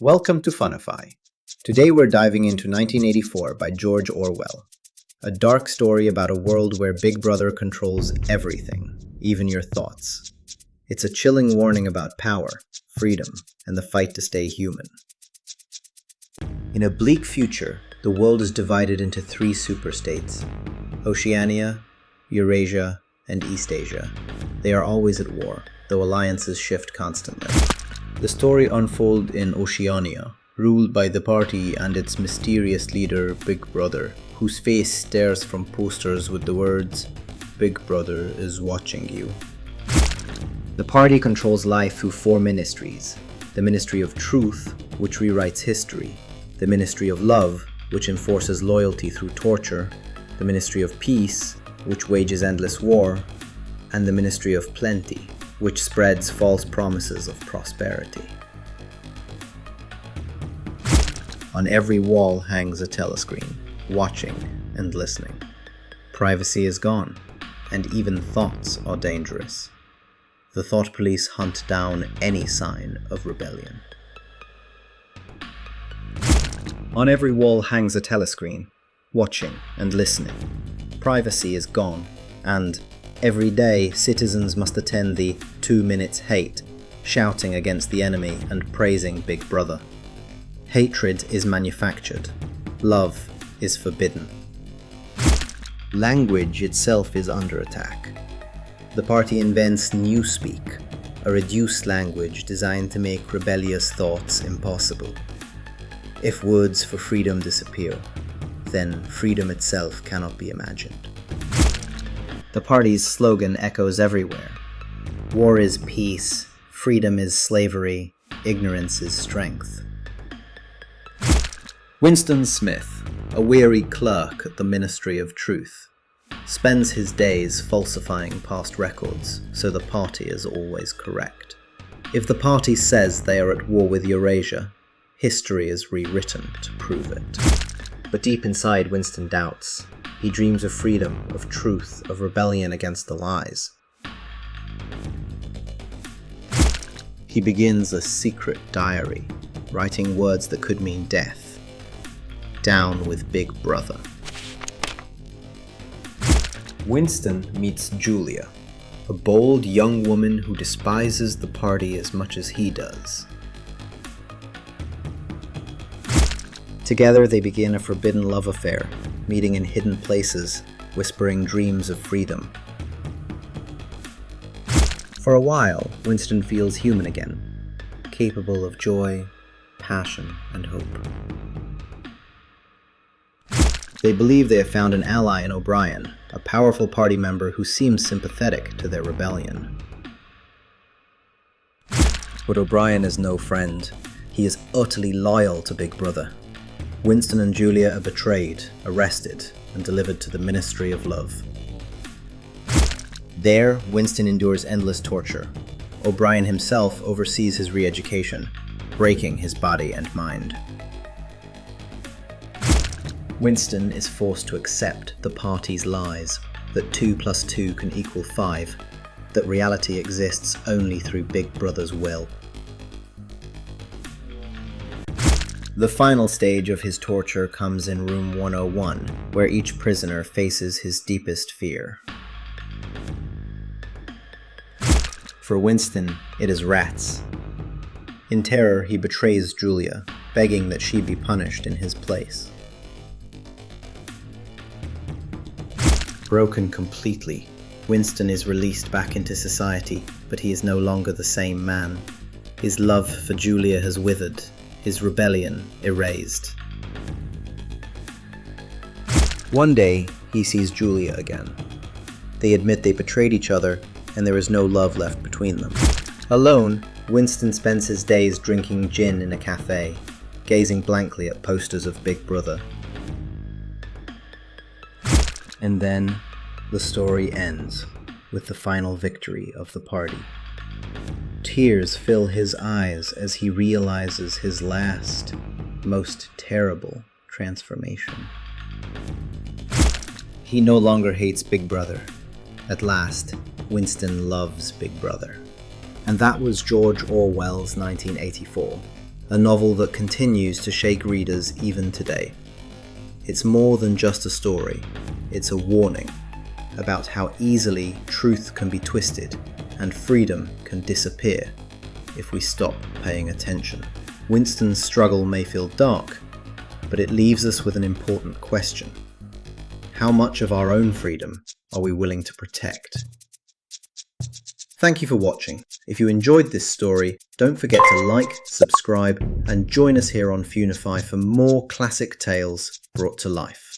Welcome to Funify. Today we're diving into 1984 by George Orwell, a dark story about a world where Big Brother controls everything, even your thoughts. It's a chilling warning about power, freedom, and the fight to stay human. In a bleak future, the world is divided into three superstates: Oceania, Eurasia, and Eastasia. They are always at war, though alliances shift constantly. The story unfolds in Oceania, ruled by the party and its mysterious leader, Big Brother, whose face stares from posters with the words, "Big Brother is watching you." The party controls life through four ministries: the Ministry of Truth, which rewrites history; the Ministry of Love, which enforces loyalty through torture; the Ministry of Peace, which wages endless war; and the Ministry of Plenty, which spreads false promises of prosperity. On every wall hangs a telescreen, watching and listening. Privacy is gone, and even thoughts are dangerous. The thought police hunt down any sign of rebellion. On every wall hangs a telescreen, watching and listening. Privacy is gone, and every day citizens must attend the 2 minutes hate, shouting against the enemy and praising Big Brother. Hatred is manufactured. Love is forbidden. Language itself is under attack. The party invents newspeak, a reduced language designed to make rebellious thoughts impossible. If words for freedom disappear, then freedom itself cannot be imagined. The party's slogan echoes everywhere. War is peace, freedom is slavery, ignorance is strength. Winston Smith, a weary clerk at the Ministry of Truth, spends his days falsifying past records so the party is always correct. If the party says they are at war with Eurasia, history is rewritten to prove it. But deep inside, Winston doubts. He dreams of freedom, of truth, of rebellion against the lies. He begins a secret diary, writing words that could mean death. Down with Big Brother. Winston meets Julia, a bold young woman who despises the party as much as he does. Together they begin a forbidden love affair, meeting in hidden places, whispering dreams of freedom. For a while, Winston feels human again, capable of joy, passion, and hope. They believe they have found an ally in O'Brien, a powerful party member who seems sympathetic to their rebellion. But O'Brien is no friend. He is utterly loyal to Big Brother. Winston and Julia are betrayed, arrested, and delivered to the Ministry of Love. There, Winston endures endless torture. O'Brien himself oversees his re-education, breaking his body and mind. Winston is forced to accept the party's lies, that 2 + 2 can equal 5, that reality exists only through Big Brother's will. The final stage of his torture comes in room 101, where each prisoner faces his deepest fear. For Winston, it is rats. In terror, he betrays Julia, begging that she be punished in his place. Broken completely, Winston is released back into society, but he is no longer the same man. His love for Julia has withered, his rebellion erased. One day, he sees Julia again. They admit they betrayed each other, and there is no love left between them. Alone, Winston spends his days drinking gin in a cafe, gazing blankly at posters of Big Brother. And then, the story ends, with the final victory of the party. Tears fill his eyes as he realizes his last, most terrible transformation. He no longer hates Big Brother. At last, Winston loves Big Brother. And that was George Orwell's 1984, a novel that continues to shake readers even today. It's more than just a story, it's a warning about how easily truth can be twisted and freedom can disappear if we stop paying attention. Winston's struggle may feel dark, but it leaves us with an important question. How much of our own freedom are we willing to protect? Thank you for watching. If you enjoyed this story, don't forget to like, subscribe, and join us here on Funify for more classic tales brought to life.